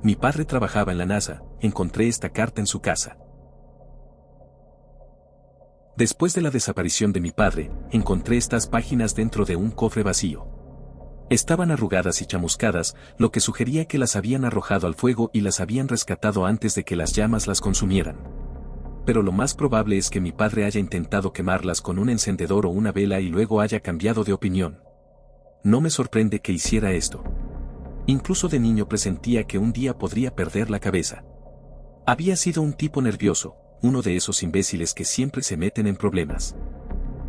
Mi padre trabajaba en la NASA, encontré esta carta en su casa. Después de la desaparición de mi padre, encontré estas páginas dentro de un cofre vacío. Estaban arrugadas y chamuscadas, lo que sugería que las habían arrojado al fuego y las habían rescatado antes de que las llamas las consumieran. Pero lo más probable es que mi padre haya intentado quemarlas con un encendedor o una vela y luego haya cambiado de opinión. No me sorprende que hiciera esto. Incluso de niño presentía que un día podría perder la cabeza. Había sido un tipo nervioso, uno de esos imbéciles que siempre se meten en problemas.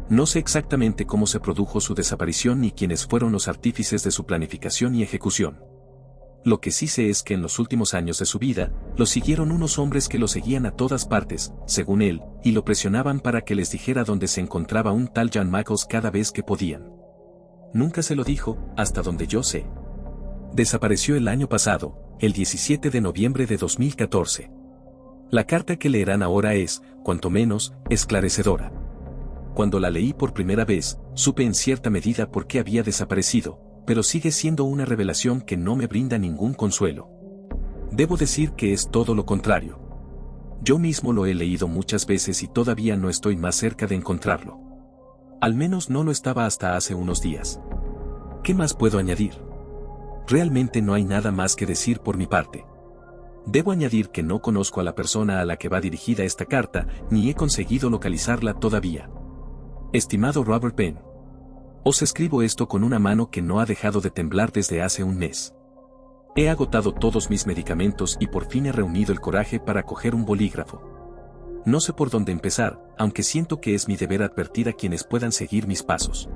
No sé exactamente cómo se produjo su desaparición ni quiénes fueron los artífices de su planificación y ejecución. Lo que sí sé es que en los últimos años de su vida, lo siguieron unos hombres que lo seguían a todas partes, según él, y lo presionaban para que les dijera dónde se encontraba un tal John Michaels cada vez que podían. Nunca se lo dijo, hasta donde yo sé. Desapareció el año pasado, el 17 de noviembre de 2014. La carta que leerán ahora es, cuanto menos, esclarecedora. Cuando la leí por primera vez, supe en cierta medida por qué había desaparecido, pero sigue siendo una revelación que no me brinda ningún consuelo. Debo decir que es todo lo contrario. Yo mismo lo he leído muchas veces y todavía no estoy más cerca de encontrarlo. Al menos no lo estaba hasta hace unos días. ¿Qué más puedo añadir? Realmente no hay nada más que decir por mi parte. Debo añadir que no conozco a la persona a la que va dirigida esta carta, ni he conseguido localizarla todavía. Estimado Robert Penn, os escribo esto con una mano que no ha dejado de temblar desde hace un mes. He agotado todos mis medicamentos y por fin he reunido el coraje para coger un bolígrafo. No sé por dónde empezar, aunque siento que es mi deber advertir a quienes puedan seguir mis pasos.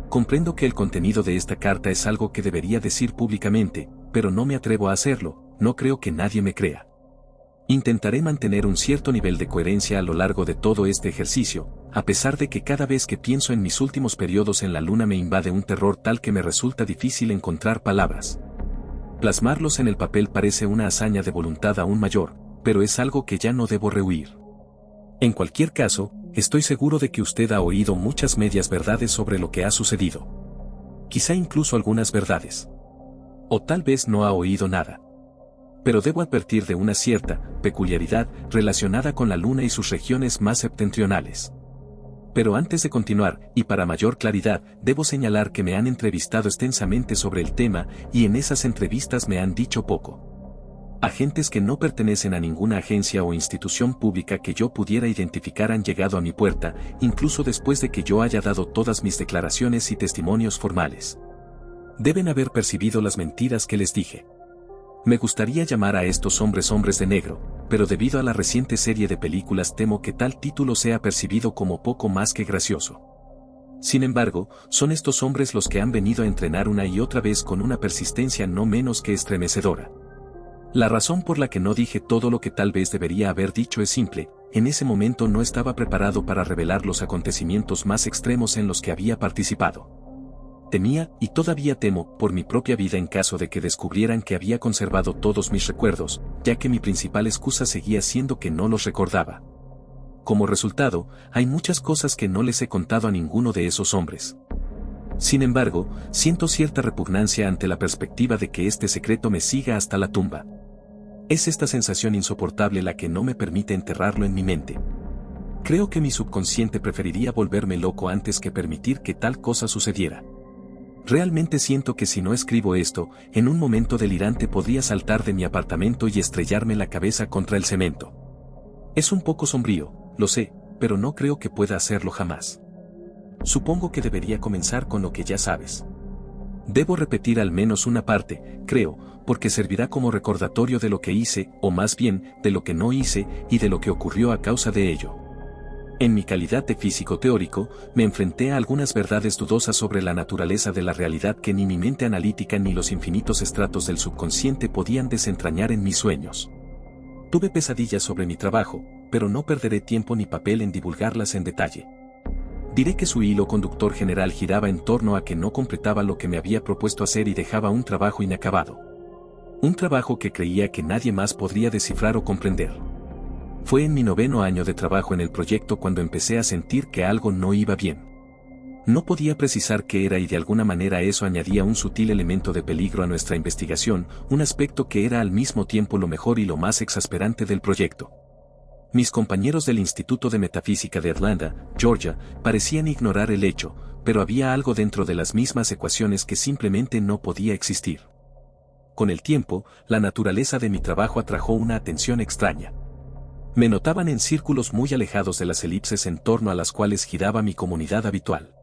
Comprendo que el contenido de esta carta es algo que debería decir públicamente, pero no me atrevo a hacerlo, no creo que nadie me crea. Intentaré mantener un cierto nivel de coherencia a lo largo de todo este ejercicio, a pesar de que cada vez que pienso en mis últimos periodos en la luna me invade un terror tal que me resulta difícil encontrar palabras. Plasmarlos en el papel parece una hazaña de voluntad aún mayor, pero es algo que ya no debo rehuir. En cualquier caso, estoy seguro de que usted ha oído muchas medias verdades sobre lo que ha sucedido. Quizá incluso algunas verdades. O tal vez no ha oído nada. Pero debo advertir de una cierta peculiaridad relacionada con la Luna y sus regiones más septentrionales. Pero antes de continuar, y para mayor claridad, debo señalar que me han entrevistado extensamente sobre el tema, y en esas entrevistas me han dicho poco. Agentes que no pertenecen a ninguna agencia o institución pública que yo pudiera identificar han llegado a mi puerta, incluso después de que yo haya dado todas mis declaraciones y testimonios formales. Deben haber percibido las mentiras que les dije. Me gustaría llamar a estos hombres hombres de negro, pero debido a la reciente serie de películas temo que tal título sea percibido como poco más que gracioso. Sin embargo, son estos hombres los que han venido a entrenar una y otra vez con una persistencia no menos que estremecedora. La razón por la que no dije todo lo que tal vez debería haber dicho es simple: en ese momento no estaba preparado para revelar los acontecimientos más extremos en los que había participado. Temía, y todavía temo, por mi propia vida en caso de que descubrieran que había conservado todos mis recuerdos, ya que mi principal excusa seguía siendo que no los recordaba. Como resultado, hay muchas cosas que no les he contado a ninguno de esos hombres. Sin embargo, siento cierta repugnancia ante la perspectiva de que este secreto me siga hasta la tumba. Es esta sensación insoportable la que no me permite enterrarlo en mi mente. Creo que mi subconsciente preferiría volverme loco antes que permitir que tal cosa sucediera. Realmente siento que si no escribo esto, en un momento delirante podría saltar de mi apartamento y estrellarme la cabeza contra el cemento. Es un poco sombrío, lo sé, pero no creo que pueda hacerlo jamás. Supongo que debería comenzar con lo que ya sabes. Debo repetir al menos una parte, creo, porque servirá como recordatorio de lo que hice, o más bien, de lo que no hice, y de lo que ocurrió a causa de ello. En mi calidad de físico teórico, me enfrenté a algunas verdades dudosas sobre la naturaleza de la realidad que ni mi mente analítica ni los infinitos estratos del subconsciente podían desentrañar en mis sueños. Tuve pesadillas sobre mi trabajo, pero no perderé tiempo ni papel en divulgarlas en detalle. Diré que su hilo conductor general giraba en torno a que no completaba lo que me había propuesto hacer y dejaba un trabajo inacabado. Un trabajo que creía que nadie más podría descifrar o comprender. Fue en mi 9º año de trabajo en el proyecto cuando empecé a sentir que algo no iba bien. No podía precisar qué era y de alguna manera eso añadía un sutil elemento de peligro a nuestra investigación, un aspecto que era al mismo tiempo lo mejor y lo más exasperante del proyecto. Mis compañeros del Instituto de Metafísica de Atlanta, Georgia, parecían ignorar el hecho, pero había algo dentro de las mismas ecuaciones que simplemente no podía existir. Con el tiempo, la naturaleza de mi trabajo atrajo una atención extraña. Me notaban en círculos muy alejados de las elipses en torno a las cuales giraba mi comunidad habitual.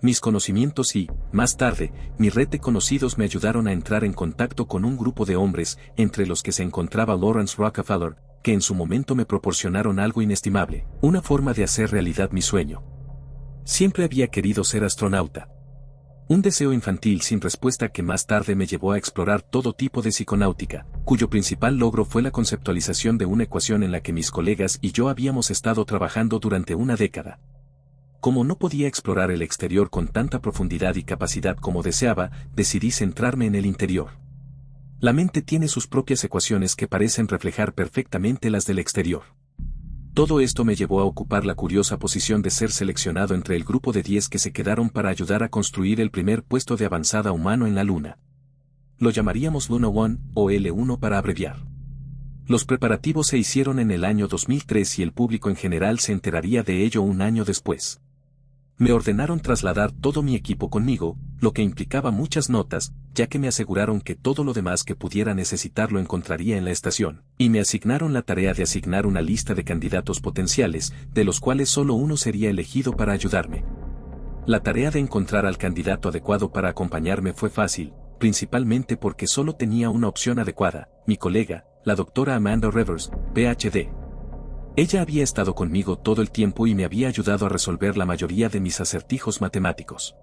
Mis conocimientos y, más tarde, mi red de conocidos me ayudaron a entrar en contacto con un grupo de hombres, entre los que se encontraba Lawrence Rockefeller, que en su momento me proporcionaron algo inestimable, una forma de hacer realidad mi sueño. Siempre había querido ser astronauta. Un deseo infantil sin respuesta que más tarde me llevó a explorar todo tipo de psiconáutica, cuyo principal logro fue la conceptualización de una ecuación en la que mis colegas y yo habíamos estado trabajando durante una década. Como no podía explorar el exterior con tanta profundidad y capacidad como deseaba, decidí centrarme en el interior. La mente tiene sus propias ecuaciones que parecen reflejar perfectamente las del exterior. Todo esto me llevó a ocupar la curiosa posición de ser seleccionado entre el grupo de 10 que se quedaron para ayudar a construir el primer puesto de avanzada humano en la Luna. Lo llamaríamos Luna One, o L1 para abreviar. Los preparativos se hicieron en el año 2003 y el público en general se enteraría de ello un año después. Me ordenaron trasladar todo mi equipo conmigo, lo que implicaba muchas notas, ya que me aseguraron que todo lo demás que pudiera necesitar lo encontraría en la estación, y me asignaron la tarea de asignar una lista de candidatos potenciales, de los cuales solo uno sería elegido para ayudarme. La tarea de encontrar al candidato adecuado para acompañarme fue fácil, principalmente porque solo tenía una opción adecuada, mi colega, la doctora Amanda Rivers, Ph.D. Ella había estado conmigo todo el tiempo y me había ayudado a resolver la mayoría de mis acertijos matemáticos.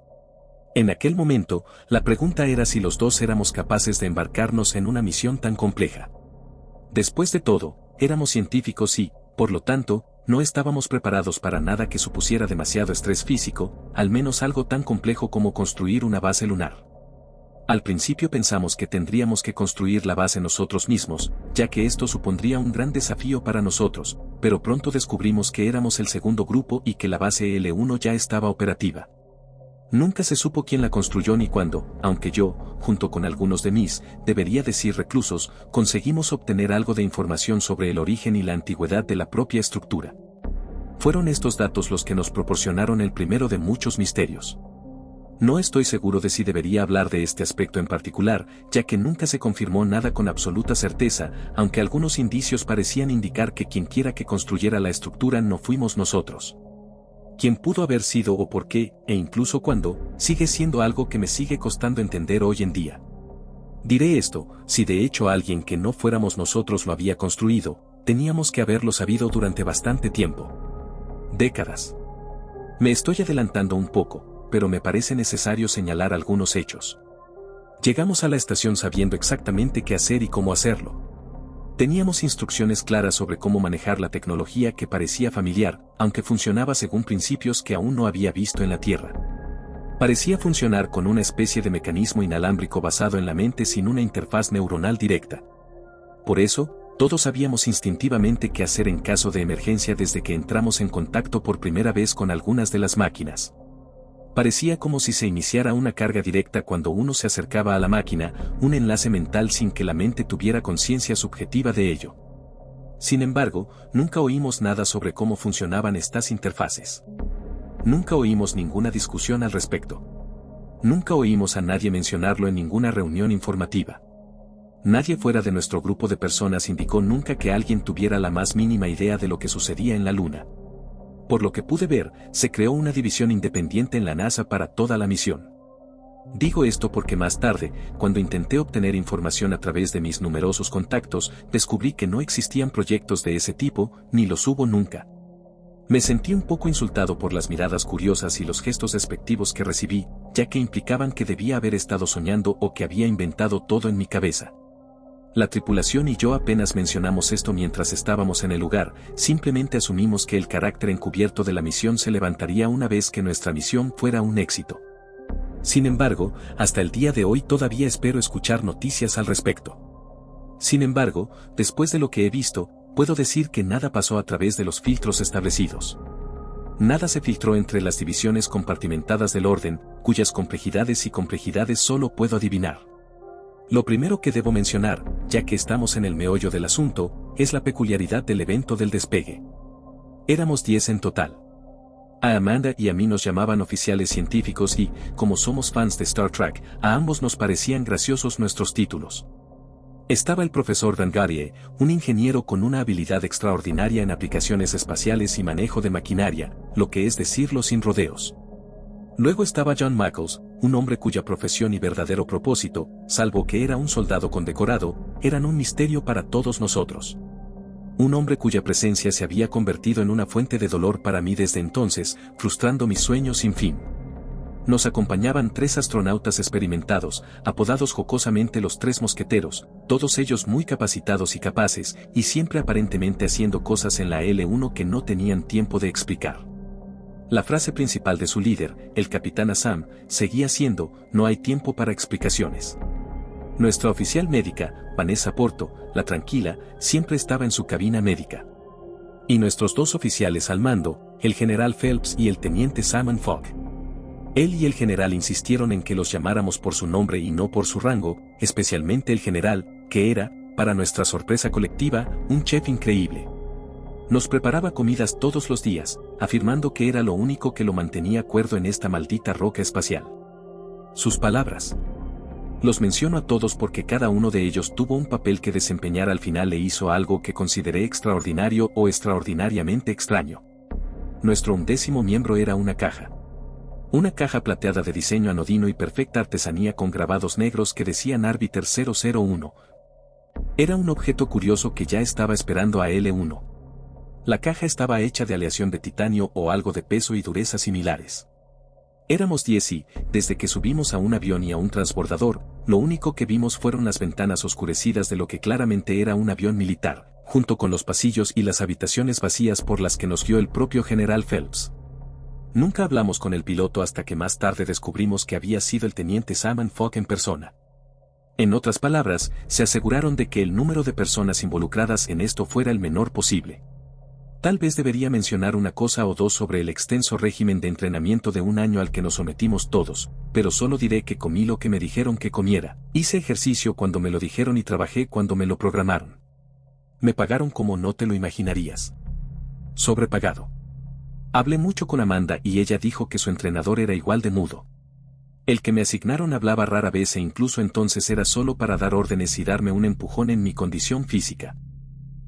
En aquel momento, la pregunta era si los dos éramos capaces de embarcarnos en una misión tan compleja. Después de todo, éramos científicos y, por lo tanto, no estábamos preparados para nada que supusiera demasiado estrés físico, al menos algo tan complejo como construir una base lunar. Al principio pensamos que tendríamos que construir la base nosotros mismos, ya que esto supondría un gran desafío para nosotros, pero pronto descubrimos que éramos el segundo grupo y que la base L1 ya estaba operativa. Nunca se supo quién la construyó ni cuándo, aunque yo, junto con algunos de mis, debería decir reclusos, conseguimos obtener algo de información sobre el origen y la antigüedad de la propia estructura. Fueron estos datos los que nos proporcionaron el primero de muchos misterios. No estoy seguro de si debería hablar de este aspecto en particular, ya que nunca se confirmó nada con absoluta certeza, aunque algunos indicios parecían indicar que quienquiera que construyera la estructura no fuimos nosotros. Quién pudo haber sido o por qué, e incluso cuándo, sigue siendo algo que me sigue costando entender hoy en día. Diré esto, si de hecho alguien que no fuéramos nosotros lo había construido, teníamos que haberlo sabido durante bastante tiempo. Décadas. Me estoy adelantando un poco, pero me parece necesario señalar algunos hechos. Llegamos a la estación sabiendo exactamente qué hacer y cómo hacerlo. Teníamos instrucciones claras sobre cómo manejar la tecnología que parecía familiar, aunque funcionaba según principios que aún no había visto en la Tierra. Parecía funcionar con una especie de mecanismo inalámbrico basado en la mente sin una interfaz neuronal directa. Por eso, todos sabíamos instintivamente qué hacer en caso de emergencia desde que entramos en contacto por primera vez con algunas de las máquinas. Parecía como si se iniciara una carga directa cuando uno se acercaba a la máquina, un enlace mental sin que la mente tuviera conciencia subjetiva de ello. Sin embargo, nunca oímos nada sobre cómo funcionaban estas interfaces. Nunca oímos ninguna discusión al respecto. Nunca oímos a nadie mencionarlo en ninguna reunión informativa. Nadie fuera de nuestro grupo de personas indicó nunca que alguien tuviera la más mínima idea de lo que sucedía en la Luna. Por lo que pude ver, se creó una división independiente en la NASA para toda la misión. Digo esto porque más tarde, cuando intenté obtener información a través de mis numerosos contactos, descubrí que no existían proyectos de ese tipo, ni los hubo nunca. Me sentí un poco insultado por las miradas curiosas y los gestos despectivos que recibí, ya que implicaban que debía haber estado soñando o que había inventado todo en mi cabeza. La tripulación y yo apenas mencionamos esto mientras estábamos en el lugar, simplemente asumimos que el carácter encubierto de la misión se levantaría una vez que nuestra misión fuera un éxito. Sin embargo, hasta el día de hoy todavía espero escuchar noticias al respecto. Sin embargo, después de lo que he visto, puedo decir que nada pasó a través de los filtros establecidos. Nada se filtró entre las divisiones compartimentadas del orden, cuyas complejidades solo puedo adivinar. Lo primero que debo mencionar, ya que estamos en el meollo del asunto, es la peculiaridad del evento del despegue. Éramos 10 en total. A Amanda y a mí nos llamaban oficiales científicos y, como somos fans de Star Trek, a ambos nos parecían graciosos nuestros títulos. Estaba el profesor Vangarie, un ingeniero con una habilidad extraordinaria en aplicaciones espaciales y manejo de maquinaria, lo que es decirlo sin rodeos. Luego estaba John Michaels, un hombre cuya profesión y verdadero propósito, salvo que era un soldado condecorado, eran un misterio para todos nosotros. Un hombre cuya presencia se había convertido en una fuente de dolor para mí desde entonces, frustrando mis sueños sin fin. Nos acompañaban 3 astronautas experimentados, apodados jocosamente los 3 mosqueteros, todos ellos muy capacitados y capaces, y siempre aparentemente haciendo cosas en la L1 que no tenían tiempo de explicar. La frase principal de su líder, el capitán Assam, seguía siendo: no hay tiempo para explicaciones. Nuestra oficial médica, Vanessa Porto, la tranquila, siempre estaba en su cabina médica. Y nuestros 2 oficiales al mando, el general Phelps y el teniente Simon Fogg. Él y el general insistieron en que los llamáramos por su nombre y no por su rango, especialmente el general, que era, para nuestra sorpresa colectiva, un chef increíble. Nos preparaba comidas todos los días, afirmando que era lo único que lo mantenía cuerdo en esta maldita roca espacial. Sus palabras. Los menciono a todos porque cada uno de ellos tuvo un papel que desempeñar al final e hizo algo que consideré extraordinario o extraordinariamente extraño. Nuestro 11º miembro era una caja. Una caja plateada de diseño anodino y perfecta artesanía con grabados negros que decían Arbiter 001. Era un objeto curioso que ya estaba esperando a L1. La caja estaba hecha de aleación de titanio o algo de peso y dureza similares. Éramos 10 y, desde que subimos a un avión y a un transbordador, lo único que vimos fueron las ventanas oscurecidas de lo que claramente era un avión militar, junto con los pasillos y las habitaciones vacías por las que nos guió el propio general Phelps. Nunca hablamos con el piloto hasta que más tarde descubrimos que había sido el teniente Simon Fogg en persona. En otras palabras, se aseguraron de que el número de personas involucradas en esto fuera el menor posible. Tal vez debería mencionar una cosa o dos sobre el extenso régimen de entrenamiento de un año al que nos sometimos todos, pero solo diré que comí lo que me dijeron que comiera, hice ejercicio cuando me lo dijeron y trabajé cuando me lo programaron. Me pagaron como no te lo imaginarías. Sobrepagado. Hablé mucho con Amanda y ella dijo que su entrenador era igual de mudo. El que me asignaron hablaba rara vez e incluso entonces era solo para dar órdenes y darme un empujón en mi condición física.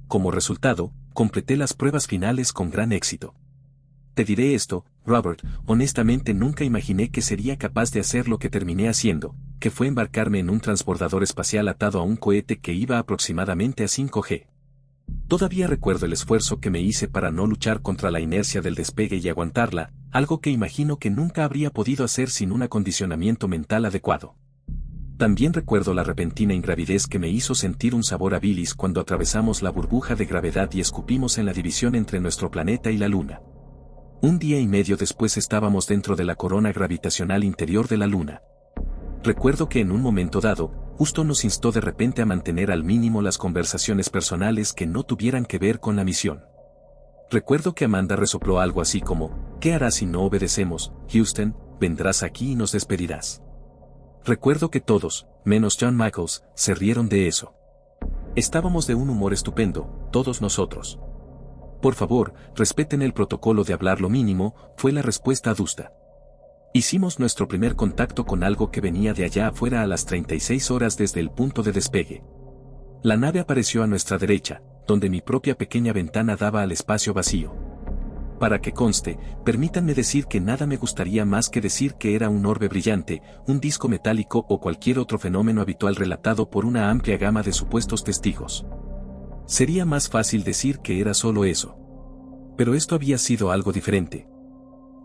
Como resultado, completé las pruebas finales con gran éxito. Te diré esto, Robert, honestamente nunca imaginé que sería capaz de hacer lo que terminé haciendo, que fue embarcarme en un transbordador espacial atado a un cohete que iba aproximadamente a 5G. Todavía recuerdo el esfuerzo que me hice para no luchar contra la inercia del despegue y aguantarla, algo que imagino que nunca habría podido hacer sin un acondicionamiento mental adecuado. También recuerdo la repentina ingravidez que me hizo sentir un sabor a bilis cuando atravesamos la burbuja de gravedad y escupimos en la división entre nuestro planeta y la Luna. Un día y medio después estábamos dentro de la corona gravitacional interior de la Luna. Recuerdo que en un momento dado, Houston nos instó de repente a mantener al mínimo las conversaciones personales que no tuvieran que ver con la misión. Recuerdo que Amanda resopló algo así como: ¿qué harás si no obedecemos, Houston? Vendrás aquí y nos despedirás. Recuerdo que todos, menos John Michaels, se rieron de eso. Estábamos de un humor estupendo, todos nosotros. Por favor, respeten el protocolo de hablar lo mínimo, fue la respuesta adusta. Hicimos nuestro primer contacto con algo que venía de allá afuera a las 36 horas desde el punto de despegue. La nave apareció a nuestra derecha, donde mi propia pequeña ventana daba al espacio vacío. Para que conste, permítanme decir que nada me gustaría más que decir que era un orbe brillante, un disco metálico o cualquier otro fenómeno habitual relatado por una amplia gama de supuestos testigos. Sería más fácil decir que era solo eso. Pero esto había sido algo diferente.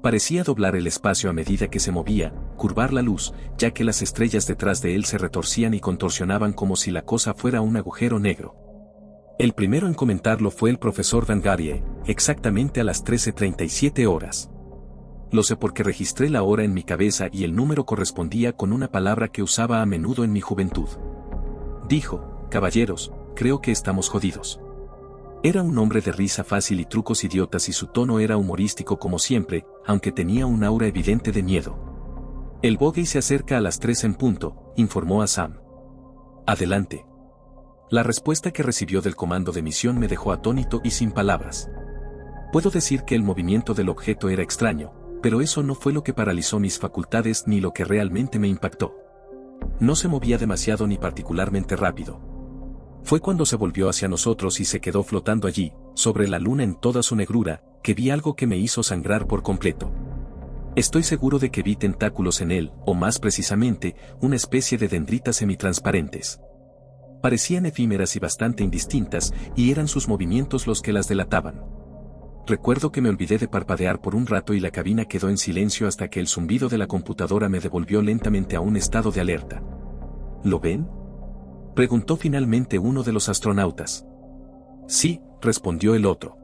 Parecía doblar el espacio a medida que se movía, curvar la luz, ya que las estrellas detrás de él se retorcían y contorsionaban como si la cosa fuera un agujero negro. El primero en comentarlo fue el profesor Vangarie, exactamente a las 13:37 horas. Lo sé porque registré la hora en mi cabeza y el número correspondía con una palabra que usaba a menudo en mi juventud. Dijo: caballeros, creo que estamos jodidos. Era un hombre de risa fácil y trucos idiotas y su tono era humorístico como siempre, aunque tenía un aura evidente de miedo. El bogey se acerca a las 3 en punto, informó a Sam. Adelante. La respuesta que recibió del comando de misión me dejó atónito y sin palabras. Puedo decir que el movimiento del objeto era extraño, pero eso no fue lo que paralizó mis facultades ni lo que realmente me impactó. No se movía demasiado ni particularmente rápido. Fue cuando se volvió hacia nosotros y se quedó flotando allí, sobre la luna en toda su negrura, que vi algo que me hizo sangrar por completo. Estoy seguro de que vi tentáculos en él, o más precisamente, una especie de dendritas semitransparentes. Parecían efímeras y bastante indistintas, y eran sus movimientos los que las delataban. Recuerdo que me olvidé de parpadear por un rato y la cabina quedó en silencio hasta que el zumbido de la computadora me devolvió lentamente a un estado de alerta. ¿Lo ven?, preguntó finalmente uno de los astronautas. Sí, respondió el otro.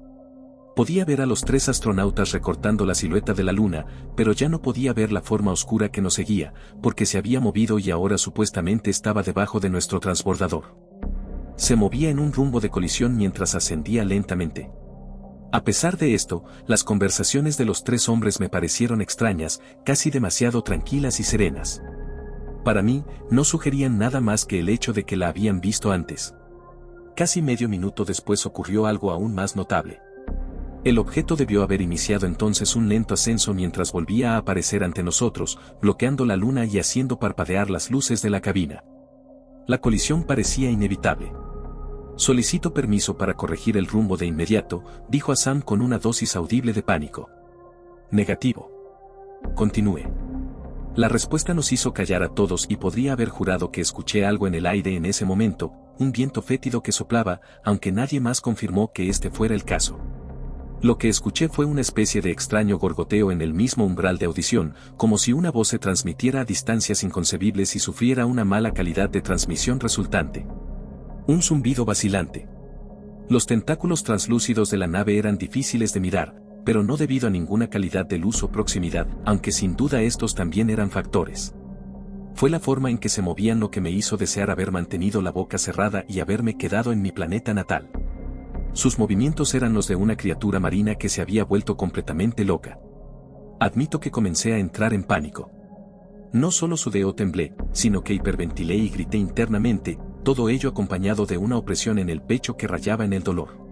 Podía ver a los 3 astronautas recortando la silueta de la luna, pero ya no podía ver la forma oscura que nos seguía, porque se había movido y ahora supuestamente estaba debajo de nuestro transbordador. Se movía en un rumbo de colisión mientras ascendía lentamente. A pesar de esto, las conversaciones de los 3 hombres me parecieron extrañas, casi demasiado tranquilas y serenas. Para mí, no sugerían nada más que el hecho de que la habían visto antes. Casi medio minuto después ocurrió algo aún más notable. El objeto debió haber iniciado entonces un lento ascenso mientras volvía a aparecer ante nosotros, bloqueando la luna y haciendo parpadear las luces de la cabina. La colisión parecía inevitable. Solicito permiso para corregir el rumbo de inmediato, dijo a Sam con una dosis audible de pánico. Negativo. Continúe. La respuesta nos hizo callar a todos y podría haber jurado que escuché algo en el aire en ese momento, un viento fétido que soplaba, aunque nadie más confirmó que este fuera el caso. Lo que escuché fue una especie de extraño gorgoteo en el mismo umbral de audición, como si una voz se transmitiera a distancias inconcebibles y sufriera una mala calidad de transmisión resultante. Un zumbido vacilante. Los tentáculos translúcidos de la nave eran difíciles de mirar, pero no debido a ninguna calidad de luz o proximidad, aunque sin duda estos también eran factores. Fue la forma en que se movían lo que me hizo desear haber mantenido la boca cerrada y haberme quedado en mi planeta natal. Sus movimientos eran los de una criatura marina que se había vuelto completamente loca. Admito que comencé a entrar en pánico. No solo sudé o temblé, sino que hiperventilé y grité internamente, todo ello acompañado de una opresión en el pecho que rayaba en el dolor.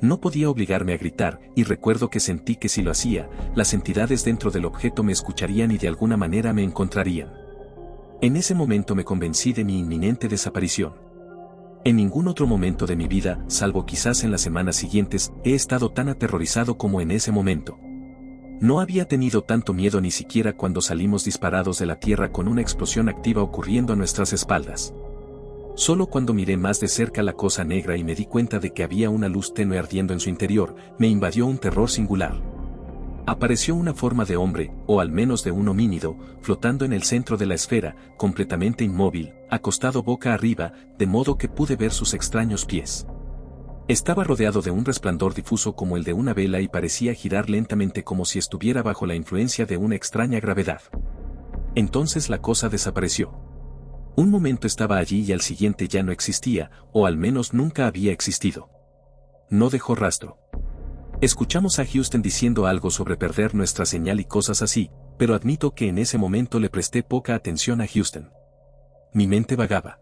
No podía obligarme a gritar, y recuerdo que sentí que si lo hacía, las entidades dentro del objeto me escucharían y de alguna manera me encontrarían. En ese momento me convencí de mi inminente desaparición. En ningún otro momento de mi vida, salvo quizás en las semanas siguientes, he estado tan aterrorizado como en ese momento. No había tenido tanto miedo ni siquiera cuando salimos disparados de la Tierra con una explosión activa ocurriendo a nuestras espaldas. Solo cuando miré más de cerca la cosa negra y me di cuenta de que había una luz tenue ardiendo en su interior, me invadió un terror singular. Apareció una forma de hombre, o al menos de un homínido, flotando en el centro de la esfera, completamente inmóvil, acostado boca arriba, de modo que pude ver sus extraños pies. Estaba rodeado de un resplandor difuso como el de una vela y parecía girar lentamente como si estuviera bajo la influencia de una extraña gravedad. Entonces la cosa desapareció. Un momento estaba allí y al siguiente ya no existía, o al menos nunca había existido. No dejó rastro. Escuchamos a Houston diciendo algo sobre perder nuestra señal y cosas así, pero admito que en ese momento le presté poca atención a Houston. Mi mente vagaba.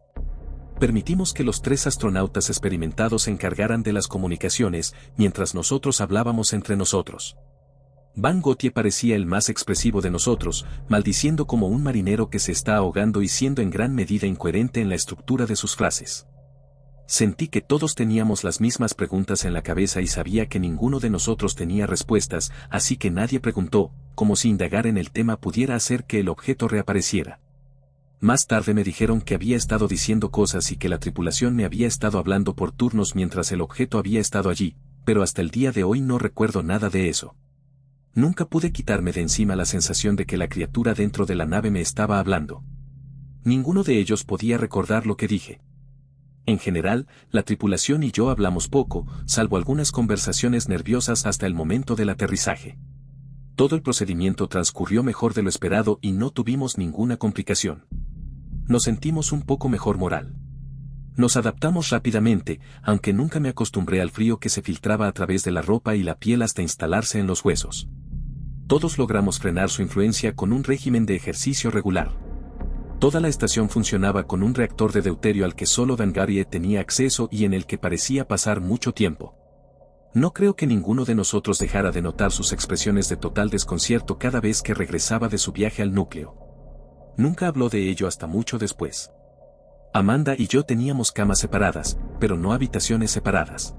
Permitimos que los 3 astronautas experimentados se encargaran de las comunicaciones, mientras nosotros hablábamos entre nosotros. Van Gautier parecía el más expresivo de nosotros, maldiciendo como un marinero que se está ahogando y siendo en gran medida incoherente en la estructura de sus frases. Sentí que todos teníamos las mismas preguntas en la cabeza y sabía que ninguno de nosotros tenía respuestas, así que nadie preguntó, como si indagar en el tema pudiera hacer que el objeto reapareciera. Más tarde me dijeron que había estado diciendo cosas y que la tripulación me había estado hablando por turnos mientras el objeto había estado allí, pero hasta el día de hoy no recuerdo nada de eso. Nunca pude quitarme de encima la sensación de que la criatura dentro de la nave me estaba hablando. Ninguno de ellos podía recordar lo que dije. En general, la tripulación y yo hablamos poco, salvo algunas conversaciones nerviosas hasta el momento del aterrizaje. Todo el procedimiento transcurrió mejor de lo esperado y no tuvimos ninguna complicación. Nos sentimos un poco mejor moral. Nos adaptamos rápidamente, aunque nunca me acostumbré al frío que se filtraba a través de la ropa y la piel hasta instalarse en los huesos. Todos logramos frenar su influencia con un régimen de ejercicio regular. Toda la estación funcionaba con un reactor de deuterio al que solo Dangarie tenía acceso y en el que parecía pasar mucho tiempo. No creo que ninguno de nosotros dejara de notar sus expresiones de total desconcierto cada vez que regresaba de su viaje al núcleo. Nunca habló de ello hasta mucho después. Amanda y yo teníamos camas separadas, pero no habitaciones separadas.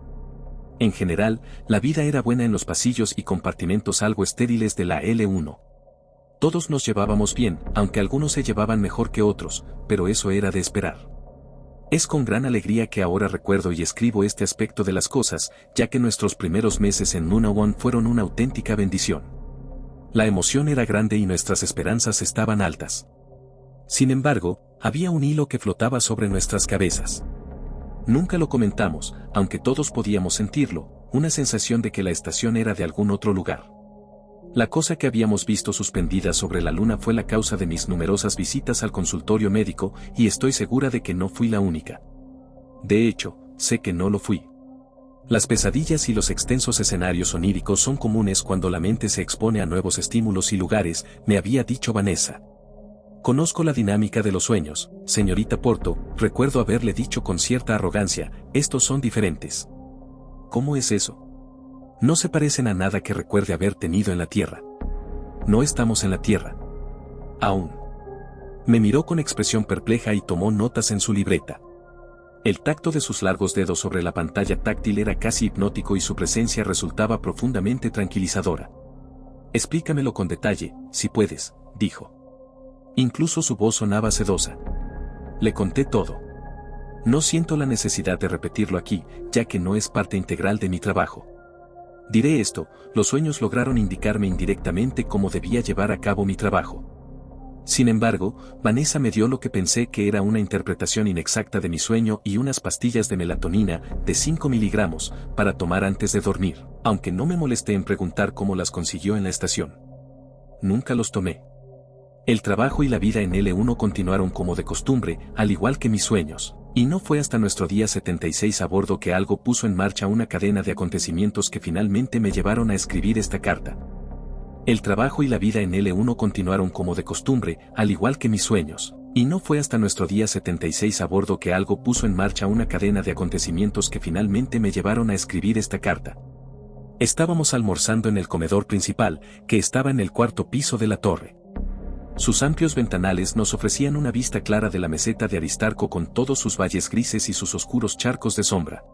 En general, la vida era buena en los pasillos y compartimentos algo estériles de la L1. Todos nos llevábamos bien, aunque algunos se llevaban mejor que otros, pero eso era de esperar. Es con gran alegría que ahora recuerdo y escribo este aspecto de las cosas, ya que nuestros primeros meses en Nunavut fueron una auténtica bendición. La emoción era grande y nuestras esperanzas estaban altas. Sin embargo, había un hilo que flotaba sobre nuestras cabezas. Nunca lo comentamos, aunque todos podíamos sentirlo, una sensación de que la estación era de algún otro lugar. La cosa que habíamos visto suspendida sobre la luna fue la causa de mis numerosas visitas al consultorio médico, y estoy segura de que no fui la única. De hecho, sé que no lo fui. Las pesadillas y los extensos escenarios oníricos son comunes cuando la mente se expone a nuevos estímulos y lugares, me había dicho Vanessa. Conozco la dinámica de los sueños, señorita Porto, recuerdo haberle dicho con cierta arrogancia, estos son diferentes. ¿Cómo es eso? No se parecen a nada que recuerde haber tenido en la Tierra. No estamos en la Tierra. Aún. Me miró con expresión perpleja y tomó notas en su libreta. El tacto de sus largos dedos sobre la pantalla táctil era casi hipnótico y su presencia resultaba profundamente tranquilizadora. Explícamelo con detalle, si puedes, dijo. Incluso su voz sonaba sedosa. Le conté todo. No siento la necesidad de repetirlo aquí, ya que no es parte integral de mi trabajo. Diré esto, los sueños lograron indicarme indirectamente cómo debía llevar a cabo mi trabajo. Sin embargo, Vanessa me dio lo que pensé que era una interpretación inexacta de mi sueño y unas pastillas de melatonina de 5 miligramos para tomar antes de dormir, aunque no me molesté en preguntar cómo las consiguió en la estación. Nunca los tomé. El trabajo y la vida en L1 continuaron como de costumbre, al igual que mis sueños. Y no fue hasta nuestro día 76 a bordo que algo puso en marcha una cadena de acontecimientos que finalmente me llevaron a escribir esta carta. El trabajo y la vida en L1 continuaron como de costumbre, al igual que mis sueños. Y no fue hasta nuestro día 76 a bordo que algo puso en marcha una cadena de acontecimientos que finalmente me llevaron a escribir esta carta. Estábamos almorzando en el comedor principal, que estaba en el cuarto piso de la torre. Sus amplios ventanales nos ofrecían una vista clara de la meseta de Aristarco con todos sus valles grises y sus oscuros charcos de sombra.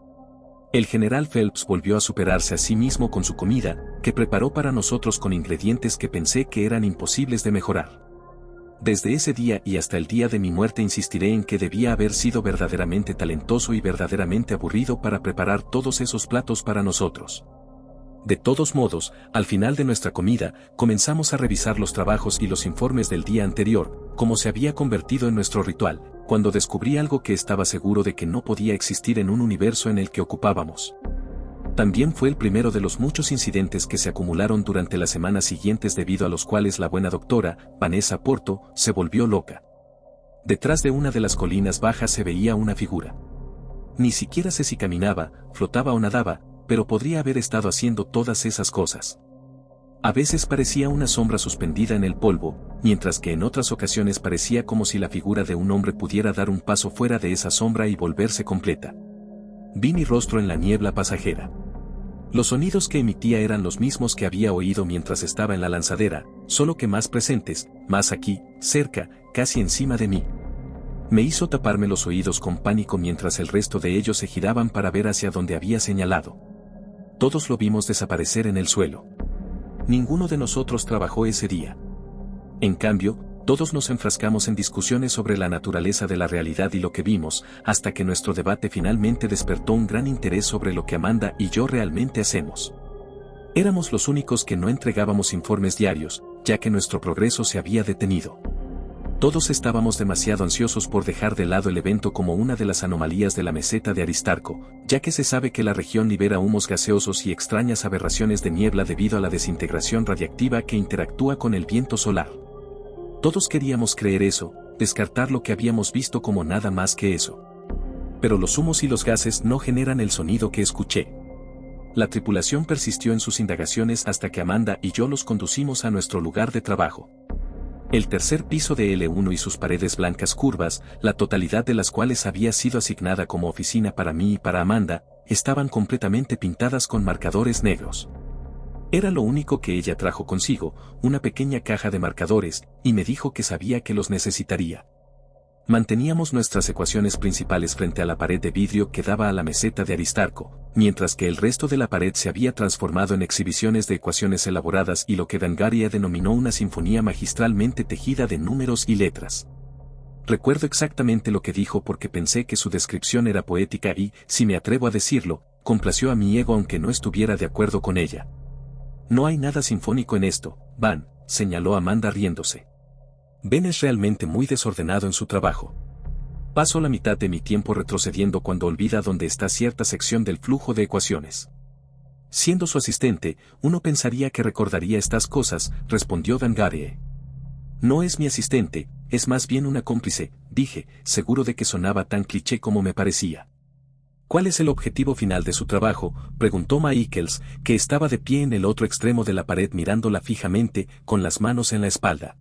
El general Phelps volvió a superarse a sí mismo con su comida, que preparó para nosotros con ingredientes que pensé que eran imposibles de mejorar. Desde ese día y hasta el día de mi muerte insistiré en que debía haber sido verdaderamente talentoso y verdaderamente aburrido para preparar todos esos platos para nosotros. De todos modos, al final de nuestra comida, comenzamos a revisar los trabajos y los informes del día anterior, como se había convertido en nuestro ritual, cuando descubrí algo que estaba seguro de que no podía existir en un universo en el que ocupábamos. También fue el primero de los muchos incidentes que se acumularon durante las semanas siguientes debido a los cuales la buena doctora, Vanessa Porto, se volvió loca. Detrás de una de las colinas bajas se veía una figura. Ni siquiera sé si caminaba, flotaba o nadaba, pero podría haber estado haciendo todas esas cosas. A veces parecía una sombra suspendida en el polvo, mientras que en otras ocasiones parecía como si la figura de un hombre pudiera dar un paso fuera de esa sombra y volverse completa. Vi mi rostro en la niebla pasajera. Los sonidos que emitía eran los mismos que había oído mientras estaba en la lanzadera, solo que más presentes, más aquí, cerca, casi encima de mí. Me hizo taparme los oídos con pánico mientras el resto de ellos se giraban para ver hacia donde había señalado. Todos lo vimos desaparecer en el suelo. Ninguno de nosotros trabajó ese día. En cambio, todos nos enfrascamos en discusiones sobre la naturaleza de la realidad y lo que vimos, hasta que nuestro debate finalmente despertó un gran interés sobre lo que Amanda y yo realmente hacemos. Éramos los únicos que no entregábamos informes diarios, ya que nuestro progreso se había detenido. Todos estábamos demasiado ansiosos por dejar de lado el evento como una de las anomalías de la meseta de Aristarco, ya que se sabe que la región libera humos gaseosos y extrañas aberraciones de niebla debido a la desintegración radiactiva que interactúa con el viento solar. Todos queríamos creer eso, descartar lo que habíamos visto como nada más que eso. Pero los humos y los gases no generan el sonido que escuché. La tripulación persistió en sus indagaciones hasta que Amanda y yo los conducimos a nuestro lugar de trabajo. El tercer piso de L1 y sus paredes blancas curvas, la totalidad de las cuales había sido asignada como oficina para mí y para Amanda, estaban completamente pintadas con marcadores negros. Era lo único que ella trajo consigo, una pequeña caja de marcadores, y me dijo que sabía que los necesitaría. Manteníamos nuestras ecuaciones principales frente a la pared de vidrio que daba a la meseta de Aristarco, mientras que el resto de la pared se había transformado en exhibiciones de ecuaciones elaboradas y lo que Dangaria denominó una sinfonía magistralmente tejida de números y letras. Recuerdo exactamente lo que dijo porque pensé que su descripción era poética y, si me atrevo a decirlo, complació a mi ego aunque no estuviera de acuerdo con ella. No hay nada sinfónico en esto, Van, señaló Amanda riéndose. Ben es realmente muy desordenado en su trabajo. Paso la mitad de mi tiempo retrocediendo cuando olvida dónde está cierta sección del flujo de ecuaciones. Siendo su asistente, uno pensaría que recordaría estas cosas, respondió Dangarie. No es mi asistente, es más bien una cómplice, dije, seguro de que sonaba tan cliché como me parecía. ¿Cuál es el objetivo final de su trabajo?, preguntó Michaels, que estaba de pie en el otro extremo de la pared mirándola fijamente, con las manos en la espalda.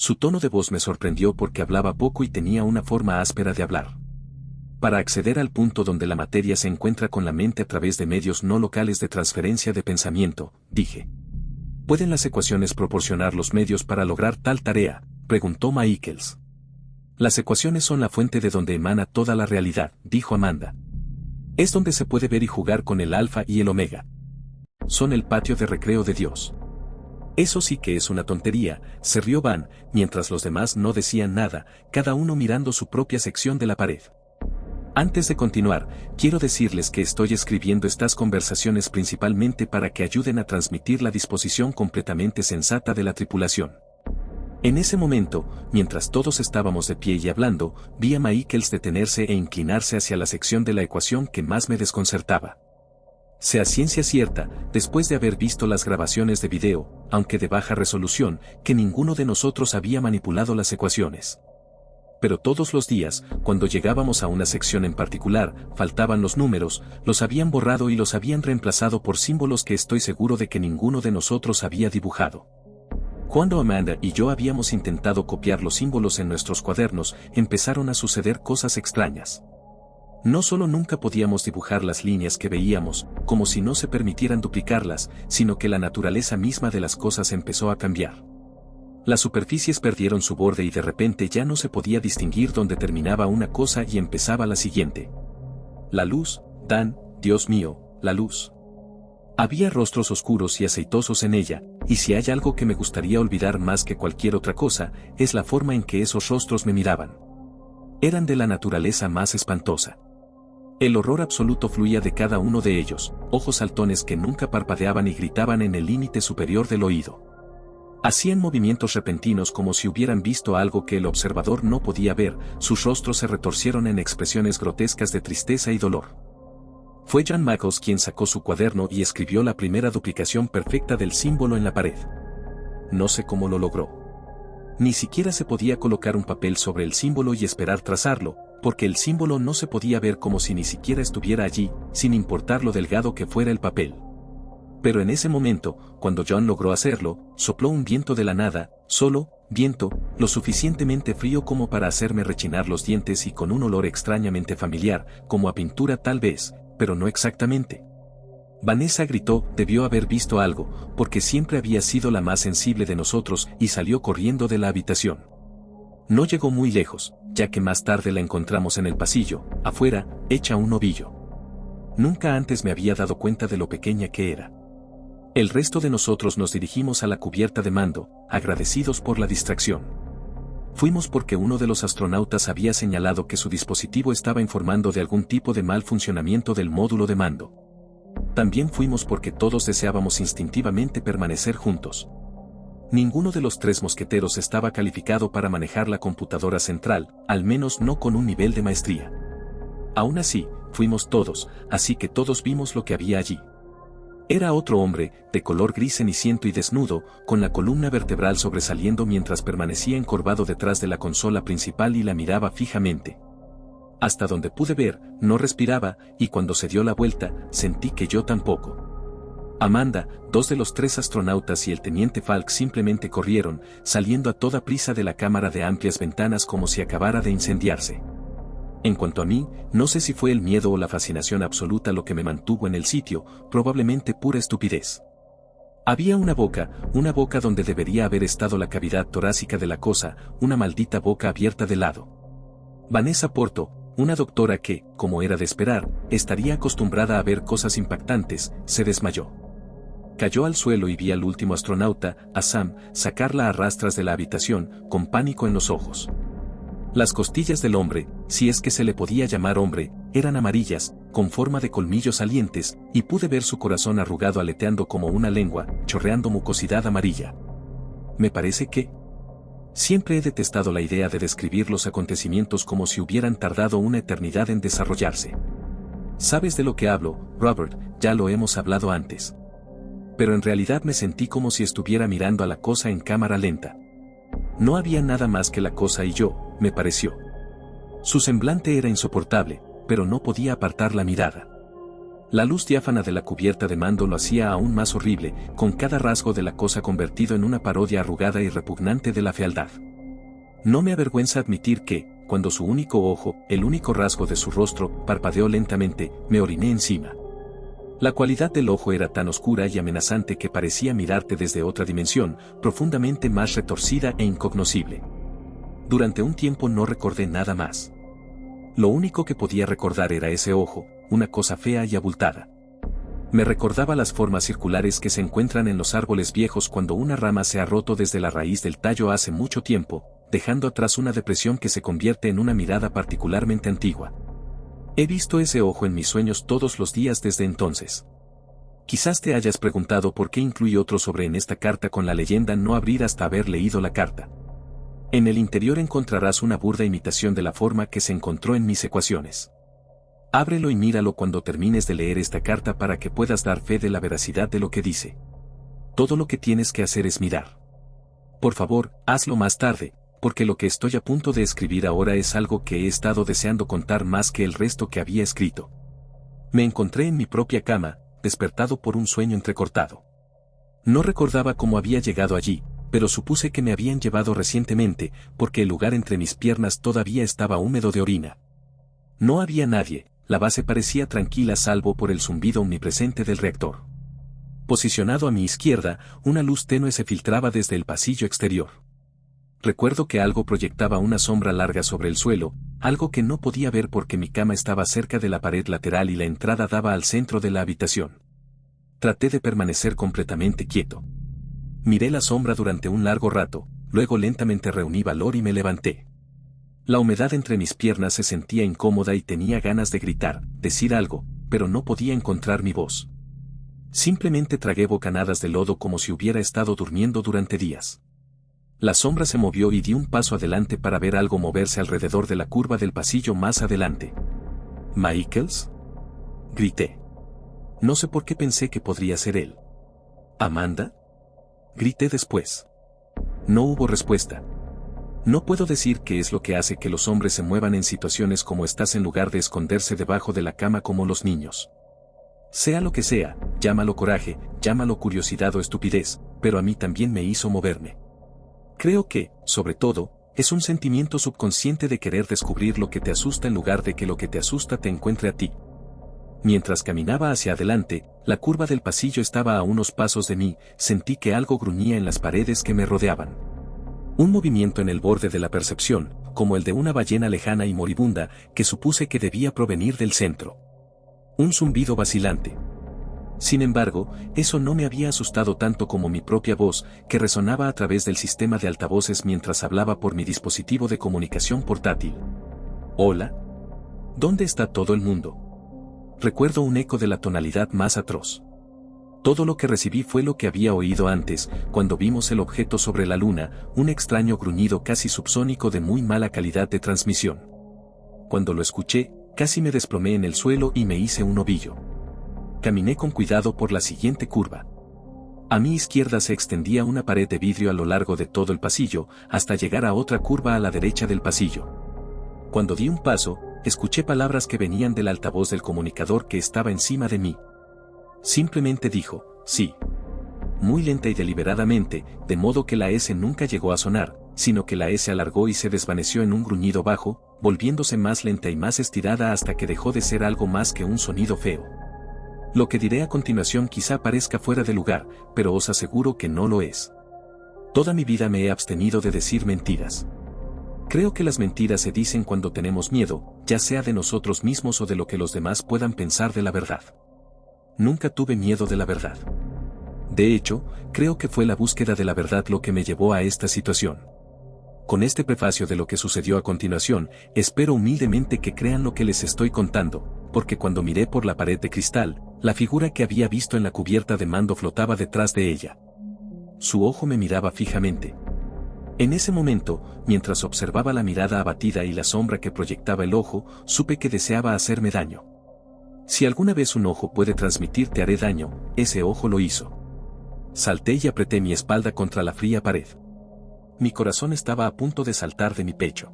Su tono de voz me sorprendió porque hablaba poco y tenía una forma áspera de hablar. Para acceder al punto donde la materia se encuentra con la mente a través de medios no locales de transferencia de pensamiento, dije. ¿Pueden las ecuaciones proporcionar los medios para lograr tal tarea?, preguntó Michaels. Las ecuaciones son la fuente de donde emana toda la realidad, dijo Amanda. Es donde se puede ver y jugar con el alfa y el omega. Son el patio de recreo de Dios. Eso sí que es una tontería, se rió Van, mientras los demás no decían nada, cada uno mirando su propia sección de la pared. Antes de continuar, quiero decirles que estoy escribiendo estas conversaciones principalmente para que ayuden a transmitir la disposición completamente sensata de la tripulación. En ese momento, mientras todos estábamos de pie y hablando, vi a Michaels detenerse e inclinarse hacia la sección de la ecuación que más me desconcertaba. Sea ciencia cierta, después de haber visto las grabaciones de video, aunque de baja resolución, que ninguno de nosotros había manipulado las ecuaciones. Pero todos los días, cuando llegábamos a una sección en particular, faltaban los números, los habían borrado y los habían reemplazado por símbolos que estoy seguro de que ninguno de nosotros había dibujado. Cuando Amanda y yo habíamos intentado copiar los símbolos en nuestros cuadernos, empezaron a suceder cosas extrañas. No solo nunca podíamos dibujar las líneas que veíamos, como si no se permitieran duplicarlas, sino que la naturaleza misma de las cosas empezó a cambiar. Las superficies perdieron su borde y de repente ya no se podía distinguir dónde terminaba una cosa y empezaba la siguiente. La luz, Dan, Dios mío, la luz. Había rostros oscuros y aceitosos en ella, y si hay algo que me gustaría olvidar más que cualquier otra cosa, es la forma en que esos rostros me miraban. Eran de la naturaleza más espantosa. El horror absoluto fluía de cada uno de ellos, ojos saltones que nunca parpadeaban y gritaban en el límite superior del oído. Hacían movimientos repentinos como si hubieran visto algo que el observador no podía ver, sus rostros se retorcieron en expresiones grotescas de tristeza y dolor. Fue John Michaels quien sacó su cuaderno y escribió la primera duplicación perfecta del símbolo en la pared. No sé cómo lo logró. Ni siquiera se podía colocar un papel sobre el símbolo y esperar trazarlo, porque el símbolo no se podía ver como si ni siquiera estuviera allí, sin importar lo delgado que fuera el papel. Pero en ese momento, cuando John logró hacerlo, sopló un viento de la nada, solo, viento, lo suficientemente frío como para hacerme rechinar los dientes y con un olor extrañamente familiar, como a pintura tal vez, pero no exactamente. Vanessa gritó, debió haber visto algo, porque siempre había sido la más sensible de nosotros y salió corriendo de la habitación. No llegó muy lejos, ya que más tarde la encontramos en el pasillo, afuera, hecha un ovillo. Nunca antes me había dado cuenta de lo pequeña que era. El resto de nosotros nos dirigimos a la cubierta de mando, agradecidos por la distracción. Fuimos porque uno de los astronautas había señalado que su dispositivo estaba informando de algún tipo de mal funcionamiento del módulo de mando. También fuimos porque todos deseábamos instintivamente permanecer juntos. Ninguno de los tres mosqueteros estaba calificado para manejar la computadora central, al menos no con un nivel de maestría. Aún así, fuimos todos, así que todos vimos lo que había allí. Era otro hombre, de color gris ceniciento y desnudo, con la columna vertebral sobresaliendo mientras permanecía encorvado detrás de la consola principal y la miraba fijamente. Hasta donde pude ver, no respiraba, y cuando se dio la vuelta, sentí que yo tampoco. Amanda, 2 de los 3 astronautas y el teniente Falk simplemente corrieron, saliendo a toda prisa de la cámara de amplias ventanas como si acabara de incendiarse. En cuanto a mí, no sé si fue el miedo o la fascinación absoluta lo que me mantuvo en el sitio, probablemente pura estupidez. Había una boca donde debería haber estado la cavidad torácica de la cosa, una maldita boca abierta de lado. Vanessa Porto, una doctora que, como era de esperar, estaría acostumbrada a ver cosas impactantes, se desmayó. Cayó al suelo y vi al último astronauta, a Sam, sacarla a rastras de la habitación, con pánico en los ojos. Las costillas del hombre, si es que se le podía llamar hombre, eran amarillas, con forma de colmillos salientes, y pude ver su corazón arrugado aleteando como una lengua, chorreando mucosidad amarilla. Me parece que... Siempre he detestado la idea de describir los acontecimientos como si hubieran tardado una eternidad en desarrollarse. ¿Sabes de lo que hablo, Robert? Ya lo hemos hablado antes. Pero en realidad me sentí como si estuviera mirando a la cosa en cámara lenta. No había nada más que la cosa y yo, me pareció. Su semblante era insoportable, pero no podía apartar la mirada. La luz diáfana de la cubierta de mando lo hacía aún más horrible, con cada rasgo de la cosa convertido en una parodia arrugada y repugnante de la fealdad. No me avergüenza admitir que, cuando su único ojo, el único rasgo de su rostro, parpadeó lentamente, me oriné encima. La cualidad del ojo era tan oscura y amenazante que parecía mirarte desde otra dimensión, profundamente más retorcida e incognoscible. Durante un tiempo no recordé nada más. Lo único que podía recordar era ese ojo, una cosa fea y abultada. Me recordaba las formas circulares que se encuentran en los árboles viejos cuando una rama se ha roto desde la raíz del tallo hace mucho tiempo, dejando atrás una depresión que se convierte en una mirada particularmente antigua. He visto ese ojo en mis sueños todos los días desde entonces. Quizás te hayas preguntado por qué incluí otro sobre en esta carta con la leyenda no abrir hasta haber leído la carta. En el interior encontrarás una burda imitación de la forma que se encontró en mis ecuaciones. Ábrelo y míralo cuando termines de leer esta carta para que puedas dar fe de la veracidad de lo que dice. Todo lo que tienes que hacer es mirar. Por favor, hazlo más tarde, porque lo que estoy a punto de escribir ahora es algo que he estado deseando contar más que el resto que había escrito. Me encontré en mi propia cama, despertado por un sueño entrecortado. No recordaba cómo había llegado allí, pero supuse que me habían llevado recientemente, porque el lugar entre mis piernas todavía estaba húmedo de orina. No había nadie, la base parecía tranquila salvo por el zumbido omnipresente del reactor. Posicionado a mi izquierda, una luz tenue se filtraba desde el pasillo exterior. Recuerdo que algo proyectaba una sombra larga sobre el suelo, algo que no podía ver porque mi cama estaba cerca de la pared lateral y la entrada daba al centro de la habitación. Traté de permanecer completamente quieto. Miré la sombra durante un largo rato, luego lentamente reuní valor y me levanté. La humedad entre mis piernas se sentía incómoda y tenía ganas de gritar, decir algo, pero no podía encontrar mi voz. Simplemente tragué bocanadas de lodo como si hubiera estado durmiendo durante días. La sombra se movió y di un paso adelante para ver algo moverse alrededor de la curva del pasillo más adelante. ¿Michaels? Grité. No sé por qué pensé que podría ser él. ¿Amanda? Grité después. No hubo respuesta. No puedo decir qué es lo que hace que los hombres se muevan en situaciones como estas en lugar de esconderse debajo de la cama como los niños. Sea lo que sea, llámalo coraje, llámalo curiosidad o estupidez, pero a mí también me hizo moverme. Creo que, sobre todo, es un sentimiento subconsciente de querer descubrir lo que te asusta en lugar de que lo que te asusta te encuentre a ti. Mientras caminaba hacia adelante, la curva del pasillo estaba a unos pasos de mí, sentí que algo gruñía en las paredes que me rodeaban. Un movimiento en el borde de la percepción, como el de una ballena lejana y moribunda, que supuse que debía provenir del centro. Un zumbido vacilante. Sin embargo, eso no me había asustado tanto como mi propia voz, que resonaba a través del sistema de altavoces mientras hablaba por mi dispositivo de comunicación portátil. ¿Hola? ¿Dónde está todo el mundo? Recuerdo un eco de la tonalidad más atroz. Todo lo que recibí fue lo que había oído antes, cuando vimos el objeto sobre la luna, un extraño gruñido casi subsónico de muy mala calidad de transmisión. Cuando lo escuché, casi me desplomé en el suelo y me hice un ovillo. Caminé con cuidado por la siguiente curva. A mi izquierda se extendía una pared de vidrio a lo largo de todo el pasillo, hasta llegar a otra curva a la derecha del pasillo. Cuando di un paso, escuché palabras que venían del altavoz del comunicador que estaba encima de mí. Simplemente dijo, sí. Muy lenta y deliberadamente, de modo que la S nunca llegó a sonar, sino que la S alargó y se desvaneció en un gruñido bajo, volviéndose más lenta y más estirada hasta que dejó de ser algo más que un sonido feo. Lo que diré a continuación quizá parezca fuera de lugar, pero os aseguro que no lo es. Toda mi vida me he abstenido de decir mentiras. Creo que las mentiras se dicen cuando tenemos miedo, ya sea de nosotros mismos o de lo que los demás puedan pensar de la verdad. Nunca tuve miedo de la verdad. De hecho, creo que fue la búsqueda de la verdad lo que me llevó a esta situación. Con este prefacio de lo que sucedió a continuación, espero humildemente que crean lo que les estoy contando, porque cuando miré por la pared de cristal, la figura que había visto en la cubierta de mando flotaba detrás de ella. Su ojo me miraba fijamente. En ese momento, mientras observaba la mirada abatida y la sombra que proyectaba el ojo, supe que deseaba hacerme daño. Si alguna vez un ojo puede transmitir te haré daño, ese ojo lo hizo. Salté y apreté mi espalda contra la fría pared. Mi corazón estaba a punto de saltar de mi pecho.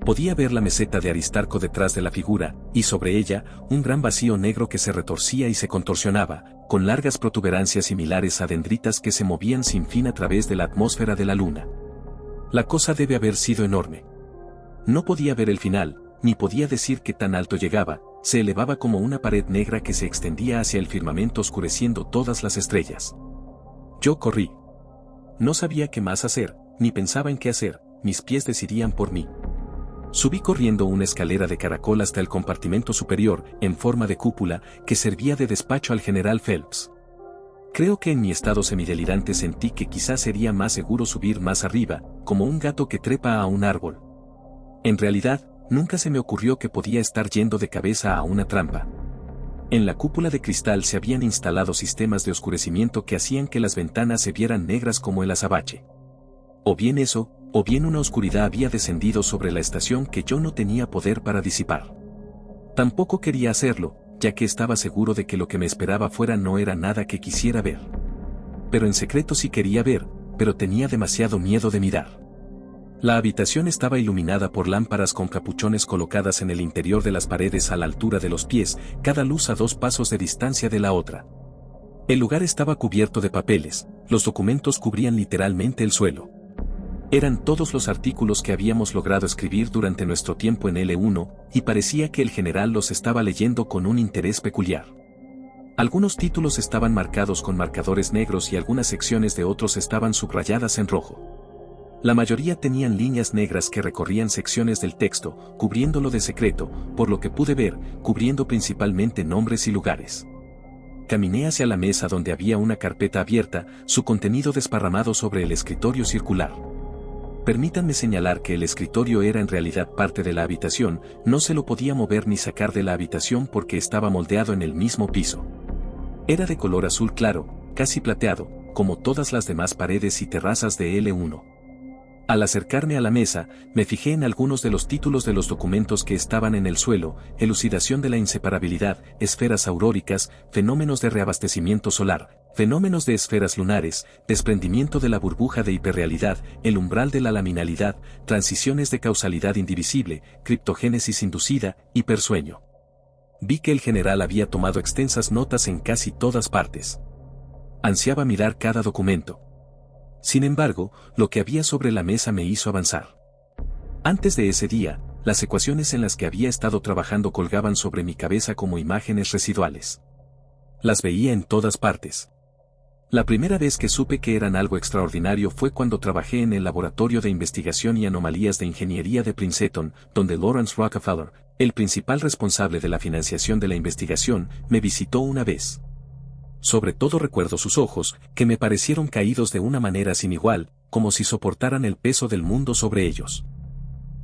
Podía ver la meseta de Aristarco detrás de la figura, y sobre ella, un gran vacío negro que se retorcía y se contorsionaba, con largas protuberancias similares a dendritas que se movían sin fin a través de la atmósfera de la luna. La cosa debe haber sido enorme. No podía ver el final, ni podía decir qué tan alto llegaba, se elevaba como una pared negra que se extendía hacia el firmamento oscureciendo todas las estrellas. Yo corrí. No sabía qué más hacer, ni pensaba en qué hacer, mis pies decidían por mí. Subí corriendo una escalera de caracol hasta el compartimento superior, en forma de cúpula, que servía de despacho al general Phelps. Creo que en mi estado semidelirante sentí que quizás sería más seguro subir más arriba, como un gato que trepa a un árbol. En realidad, nunca se me ocurrió que podía estar yendo de cabeza a una trampa. En la cúpula de cristal se habían instalado sistemas de oscurecimiento que hacían que las ventanas se vieran negras como el azabache. O bien eso, o bien una oscuridad había descendido sobre la estación que yo no tenía poder para disipar. Tampoco quería hacerlo, ya que estaba seguro de que lo que me esperaba fuera no era nada que quisiera ver. Pero en secreto sí quería ver, pero tenía demasiado miedo de mirar. La habitación estaba iluminada por lámparas con capuchones colocadas en el interior de las paredes a la altura de los pies, cada luz a 2 pasos de distancia de la otra. El lugar estaba cubierto de papeles, los documentos cubrían literalmente el suelo. Eran todos los artículos que habíamos logrado escribir durante nuestro tiempo en L1, y parecía que el general los estaba leyendo con un interés peculiar. Algunos títulos estaban marcados con marcadores negros y algunas secciones de otros estaban subrayadas en rojo. La mayoría tenían líneas negras que recorrían secciones del texto, cubriéndolo de secreto, por lo que pude ver, cubriendo principalmente nombres y lugares. Caminé hacia la mesa donde había una carpeta abierta, su contenido desparramado sobre el escritorio circular. Permítanme señalar que el escritorio era en realidad parte de la habitación, no se lo podía mover ni sacar de la habitación porque estaba moldeado en el mismo piso. Era de color azul claro, casi plateado, como todas las demás paredes y terrazas de L1. Al acercarme a la mesa, me fijé en algunos de los títulos de los documentos que estaban en el suelo: elucidación de la inseparabilidad, esferas auróricas, fenómenos de reabastecimiento solar, fenómenos de esferas lunares, desprendimiento de la burbuja de hiperrealidad, el umbral de la laminalidad, transiciones de causalidad indivisible, criptogénesis inducida, hipersueño. Vi que el general había tomado extensas notas en casi todas partes. Ansiaba mirar cada documento. Sin embargo, lo que había sobre la mesa me hizo avanzar. Antes de ese día, las ecuaciones en las que había estado trabajando colgaban sobre mi cabeza como imágenes residuales. Las veía en todas partes. La primera vez que supe que eran algo extraordinario fue cuando trabajé en el Laboratorio de Investigación y Anomalías de Ingeniería de Princeton, donde Lawrence Rockefeller, el principal responsable de la financiación de la investigación, me visitó una vez. Sobre todo recuerdo sus ojos, que me parecieron caídos de una manera sin igual, como si soportaran el peso del mundo sobre ellos.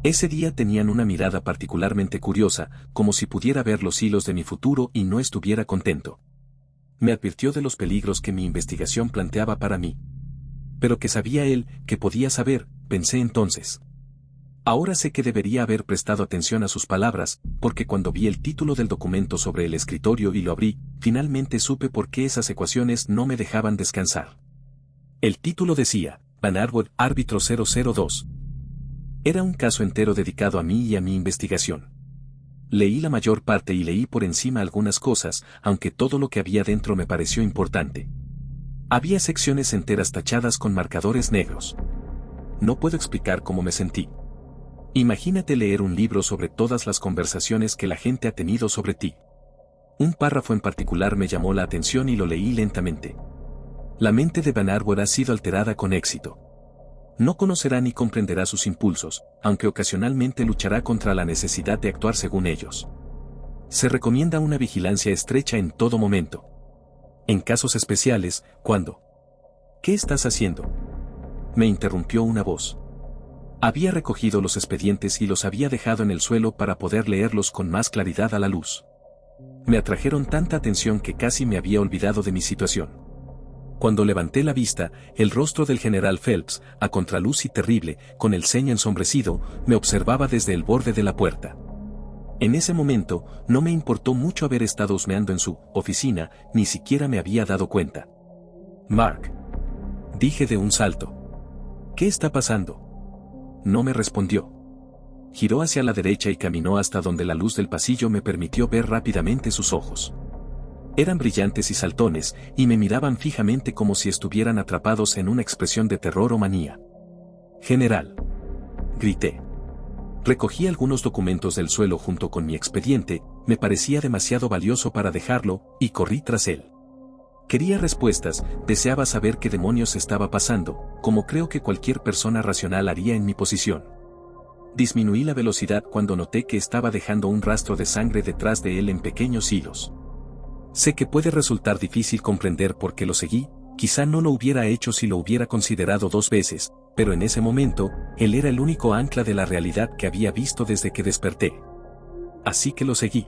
Ese día tenían una mirada particularmente curiosa, como si pudiera ver los hilos de mi futuro y no estuviera contento. Me advirtió de los peligros que mi investigación planteaba para mí. Pero ¿qué sabía él, que podía saber?, pensé entonces. Ahora sé que debería haber prestado atención a sus palabras, porque cuando vi el título del documento sobre el escritorio y lo abrí, finalmente supe por qué esas ecuaciones no me dejaban descansar. El título decía, Van Arwood, árbitro 002. Era un caso entero dedicado a mí y a mi investigación. Leí la mayor parte y leí por encima algunas cosas, aunque todo lo que había dentro me pareció importante. Había secciones enteras tachadas con marcadores negros. No puedo explicar cómo me sentí. Imagínate leer un libro sobre todas las conversaciones que la gente ha tenido sobre ti. Un párrafo en particular me llamó la atención y lo leí lentamente. La mente de Van Arwood ha sido alterada con éxito. No conocerá ni comprenderá sus impulsos, aunque ocasionalmente luchará contra la necesidad de actuar según ellos. Se recomienda una vigilancia estrecha en todo momento. En casos especiales, cuando... ¿Qué estás haciendo?, me interrumpió una voz. Había recogido los expedientes y los había dejado en el suelo para poder leerlos con más claridad a la luz. Me atrajeron tanta atención que casi me había olvidado de mi situación. Cuando levanté la vista, el rostro del general Phelps, a contraluz y terrible, con el ceño ensombrecido, me observaba desde el borde de la puerta. En ese momento, no me importó mucho haber estado husmeando en su oficina, ni siquiera me había dado cuenta. «Mark», dije de un salto. «¿Qué está pasando?». No me respondió. Giró hacia la derecha y caminó hasta donde la luz del pasillo me permitió ver rápidamente sus ojos. Eran brillantes y saltones, y me miraban fijamente como si estuvieran atrapados en una expresión de terror o manía. «General», grité. Recogí algunos documentos del suelo junto con mi expediente, me parecía demasiado valioso para dejarlo, y corrí tras él. Quería respuestas, deseaba saber qué demonios estaba pasando, como creo que cualquier persona racional haría en mi posición. Disminuí la velocidad cuando noté que estaba dejando un rastro de sangre detrás de él en pequeños hilos. Sé que puede resultar difícil comprender por qué lo seguí, quizá no lo hubiera hecho si lo hubiera considerado 2 veces, pero en ese momento, él era el único ancla de la realidad que había visto desde que desperté. Así que lo seguí.